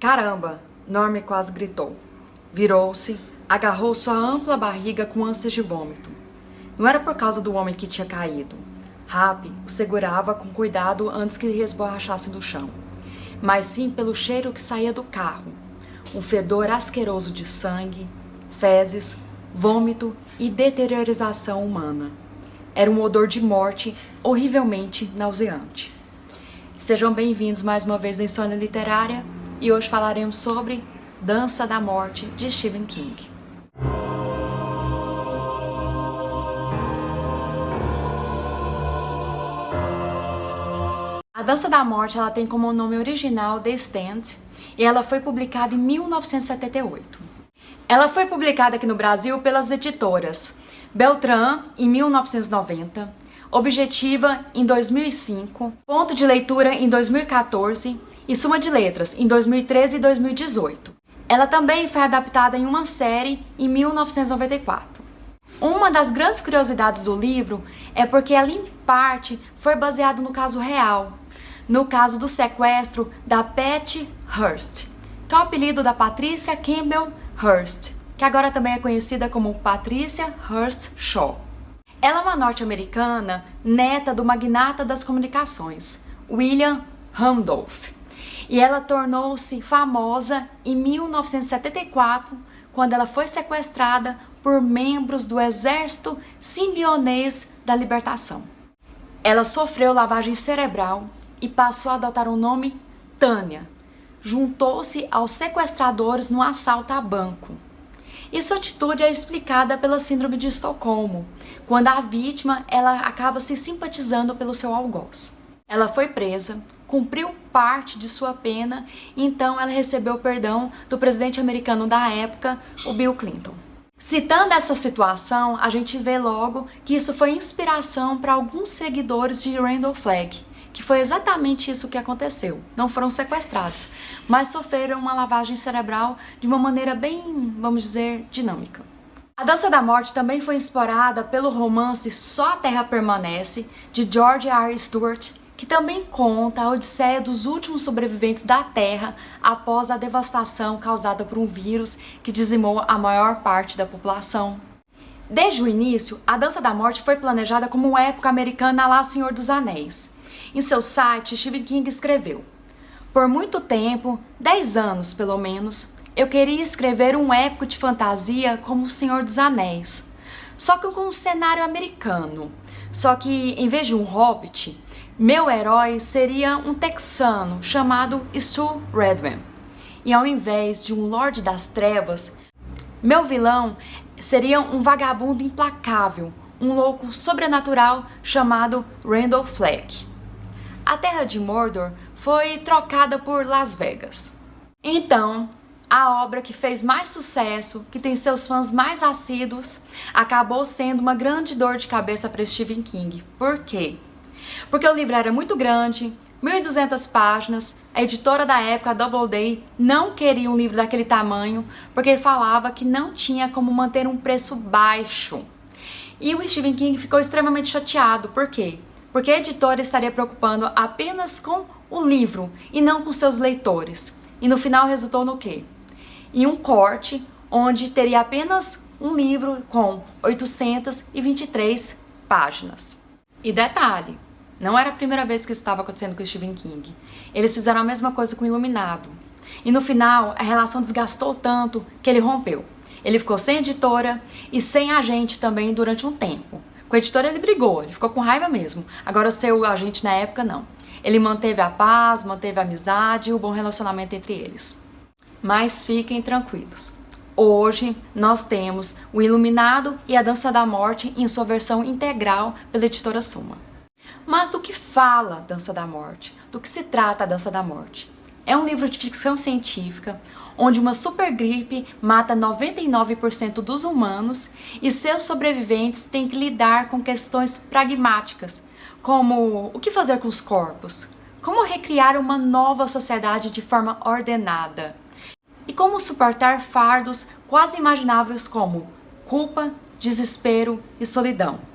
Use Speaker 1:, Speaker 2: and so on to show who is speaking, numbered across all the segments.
Speaker 1: Caramba! Norma quase gritou. Virou-se, agarrou sua ampla barriga com ânsias de vômito. Não era por causa do homem que tinha caído. Rapi o segurava com cuidado antes que ele esborrachasse do chão. Mas sim pelo cheiro que saía do carro. Um fedor asqueroso de sangue, fezes, vômito e deteriorização humana. Era um odor de morte horrivelmente nauseante. Sejam bem-vindos mais uma vez à Insônia Literária e hoje falaremos sobre Dança da Morte de Stephen King. A Dança da Morte ela tem como nome original The Stand e ela foi publicada em 1978. Ela foi publicada aqui no Brasil pelas editoras Beltrán em 1990, Objetiva em 2005, Ponto de Leitura em 2014 e Suma de Letras em 2013 e 2018. Ela também foi adaptada em uma série em 1994. Uma das grandes curiosidades do livro é porque ela, em parte, foi baseada no caso real, no caso do sequestro da Patty Hearst, que é o apelido da Patricia Campbell Hearst, que agora também é conhecida como Patricia Hearst Shaw. Ela é uma norte-americana, neta do magnata das comunicações, William Randolph, e ela tornou-se famosa em 1974, quando ela foi sequestrada por membros do Exército Simbionês da Libertação. Ela sofreu lavagem cerebral e passou a adotar o nome Tânia. Juntou-se aos sequestradores no assalto a banco. E sua atitude é explicada pela Síndrome de Estocolmo, quando a vítima ela acaba se simpatizando pelo seu algoz. Ela foi presa, cumpriu parte de sua pena e então ela recebeu o perdão do presidente americano da época, o Bill Clinton. Citando essa situação, a gente vê logo que isso foi inspiração para alguns seguidores de Randall Flagg, que foi exatamente isso que aconteceu. Não foram sequestrados, mas sofreram uma lavagem cerebral de uma maneira bem, vamos dizer, dinâmica. A Dança da Morte também foi inspirada pelo romance Só a Terra Permanece, de George R. Stewart, que também conta a odisseia dos últimos sobreviventes da Terra após a devastação causada por um vírus que dizimou a maior parte da população. Desde o início, a Dança da Morte foi planejada como uma época americana à la Senhor dos Anéis. Em seu site, Stephen King escreveu: "Por muito tempo, 10 anos pelo menos, eu queria escrever um épico de fantasia como O Senhor dos Anéis, só que com um cenário americano. Só que, em vez de um hobbit, meu herói seria um texano chamado Stu Redwin. E ao invés de um Lorde das Trevas, meu vilão seria um vagabundo implacável, um louco sobrenatural chamado Randall Flagg. A Terra de Mordor foi trocada por Las Vegas." Então, a obra que fez mais sucesso, que tem seus fãs mais assíduos, acabou sendo uma grande dor de cabeça para Stephen King. Por quê? Porque o livro era muito grande, 1.200 páginas, a editora da época, Doubleday, não queria um livro daquele tamanho, porque falava que não tinha como manter um preço baixo. E o Stephen King ficou extremamente chateado. Por quê? Porque a editora estaria preocupando apenas com o livro e não com seus leitores. E no final resultou no quê? Em um corte onde teria apenas um livro com 823 páginas. E detalhe, não era a primeira vez que isso estava acontecendo com o Stephen King. Eles fizeram a mesma coisa com o Iluminado. E no final, a relação desgastou tanto que ele rompeu. Ele ficou sem editora e sem agente também durante um tempo. Com a editora ele brigou, ele ficou com raiva mesmo. Agora o seu agente na época não. Ele manteve a paz, manteve a amizade e o bom relacionamento entre eles. Mas fiquem tranquilos. Hoje nós temos o Iluminado e a Dança da Morte em sua versão integral pela editora Suma. Mas do que fala a Dança da Morte? Do que se trata a Dança da Morte? É um livro de ficção científica onde uma supergripe mata 99% dos humanos e seus sobreviventes têm que lidar com questões pragmáticas, como o que fazer com os corpos, como recriar uma nova sociedade de forma ordenada e como suportar fardos quase imagináveis como culpa, desespero e solidão.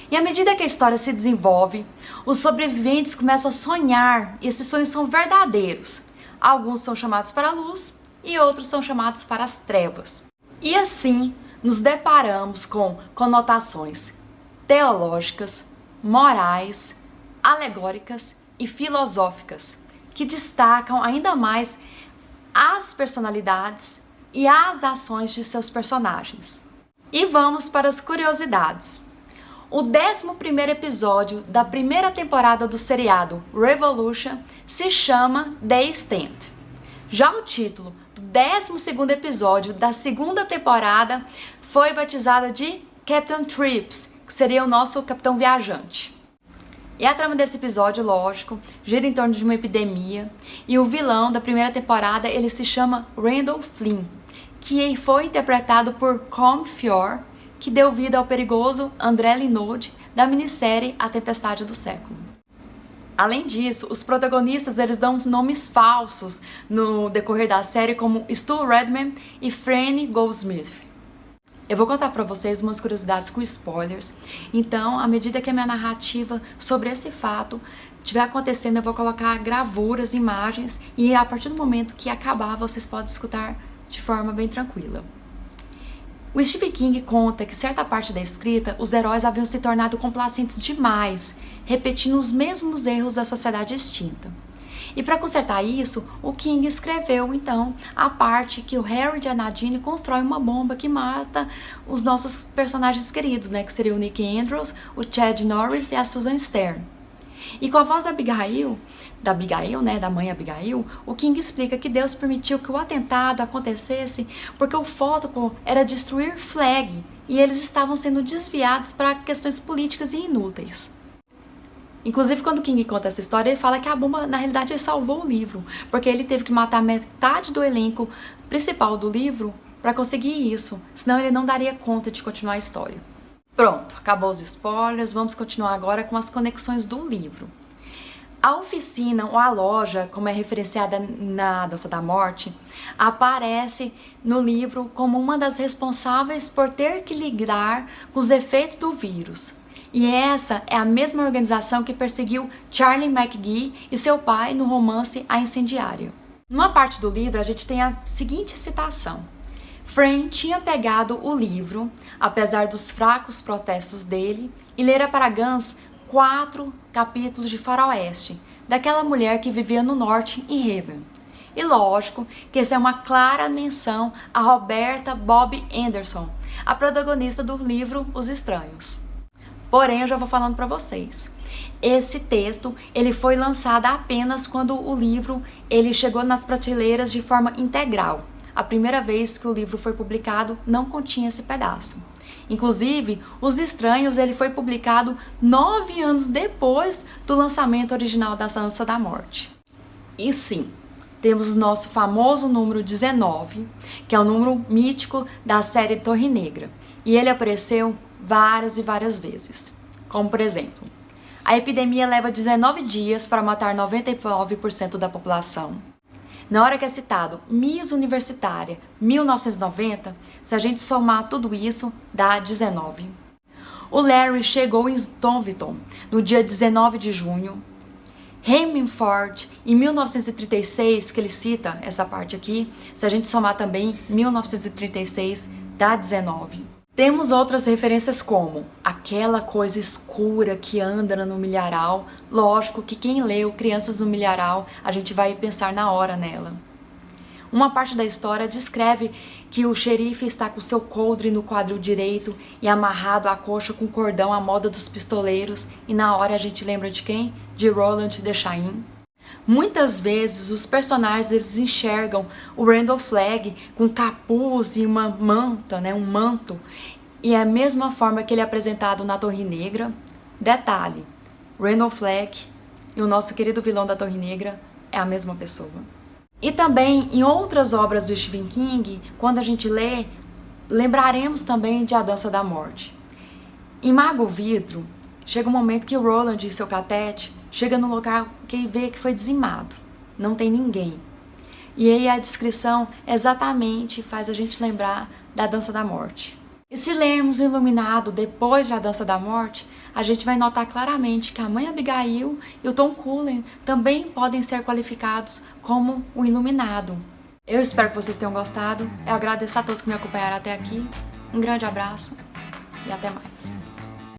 Speaker 1: E à medida que a história se desenvolve, os sobreviventes começam a sonhar e esses sonhos são verdadeiros. Alguns são chamados para a luz e outros são chamados para as trevas. E assim, nos deparamos com conotações teológicas, morais, alegóricas e filosóficas, que destacam ainda mais as personalidades e as ações de seus personagens. E vamos para as curiosidades. O 11º episódio da primeira temporada do seriado Revolution se chama The Stand. Já o título do 12º episódio da segunda temporada foi batizada de Captain Trips, que seria o nosso Capitão Viajante. E a trama desse episódio, lógico, gira em torno de uma epidemia, e o vilão da primeira temporada, ele se chama Randall Flynn, que foi interpretado por Colm Feore, que deu vida ao perigoso André Linode da minissérie A Tempestade do Século. Além disso, os protagonistas eles dão nomes falsos no decorrer da série, como Stu Redman e Franny Goldsmith. Eu vou contar para vocês umas curiosidades com spoilers, então, à medida que a minha narrativa sobre esse fato estiver acontecendo, eu vou colocar gravuras, imagens, e a partir do momento que acabar, vocês podem escutar de forma bem tranquila. O Stephen King conta que certa parte da escrita, os heróis haviam se tornado complacentes demais, repetindo os mesmos erros da sociedade extinta. E para consertar isso, o King escreveu, então, a parte que o Harry e a Nadine constroem uma bomba que mata os nossos personagens queridos, né? Que seria o Nick Andrews, o Chad Norris e a Susan Stern. E com a voz da Abigail, né, da mãe Abigail, o King explica que Deus permitiu que o atentado acontecesse porque o foco era destruir Flag e eles estavam sendo desviados para questões políticas e inúteis. Inclusive, quando o King conta essa história, ele fala que a bomba, na realidade, ele salvou o livro, porque ele teve que matar metade do elenco principal do livro para conseguir isso, senão ele não daria conta de continuar a história. Pronto, acabou os spoilers, vamos continuar agora com as conexões do livro. A oficina ou a loja, como é referenciada na Dança da Morte, aparece no livro como uma das responsáveis por ter que lidar com os efeitos do vírus. E essa é a mesma organização que perseguiu Charlie McGee e seu pai no romance A Incendiária. Numa parte do livro, a gente tem a seguinte citação. Fran tinha pegado o livro, apesar dos fracos protestos dele, e lera para Gans 4 capítulos de faroeste, daquela mulher que vivia no norte em Haven. E lógico que essa é uma clara menção a Roberta Bob Anderson, a protagonista do livro Os Estranhos. Porém, eu já vou falando para vocês. Esse texto, ele foi lançado apenas quando o livro ele chegou nas prateleiras de forma integral. A primeira vez que o livro foi publicado não continha esse pedaço. Inclusive, Os Estranhos ele foi publicado 9 anos depois do lançamento original da Dança da Morte. E sim, temos o nosso famoso número 19, que é o número mítico da série Torre Negra. E ele apareceu várias e várias vezes. Como, por exemplo, a epidemia leva 19 dias para matar 99% da população. Na hora que é citado Miss Universitária 1990, se a gente somar tudo isso, dá 19. O Larry chegou em Stonington no dia 19 de junho. Hemingford, em 1936, que ele cita essa parte aqui, se a gente somar também 1936, dá 19. Temos outras referências como aquela coisa escura que anda no milharal. Lógico que quem leu Crianças no Milharal, a gente vai pensar na hora nela. Uma parte da história descreve que o xerife está com seu coldre no quadril direito e amarrado à coxa com cordão à moda dos pistoleiros, e na hora a gente lembra de quem? De Roland Deschain. Muitas vezes os personagens eles enxergam o Randall Flagg com capuz e uma manta, né, um manto, e é a mesma forma que ele é apresentado na Torre Negra. Detalhe, Randall Flagg e o nosso querido vilão da Torre Negra é a mesma pessoa. E também em outras obras do Stephen King, quando a gente lê, lembraremos também de A Dança da Morte. Em Mago Vidro, chega um momento que o Roland e seu catete chega no local que vê que foi dizimado. Não tem ninguém. E aí a descrição exatamente faz a gente lembrar da Dança da Morte. E se lermos Iluminado depois da Dança da Morte, a gente vai notar claramente que a Mãe Abigail e o Tom Cullen também podem ser qualificados como o Iluminado. Eu espero que vocês tenham gostado. Eu agradeço a todos que me acompanharam até aqui. Um grande abraço e até mais.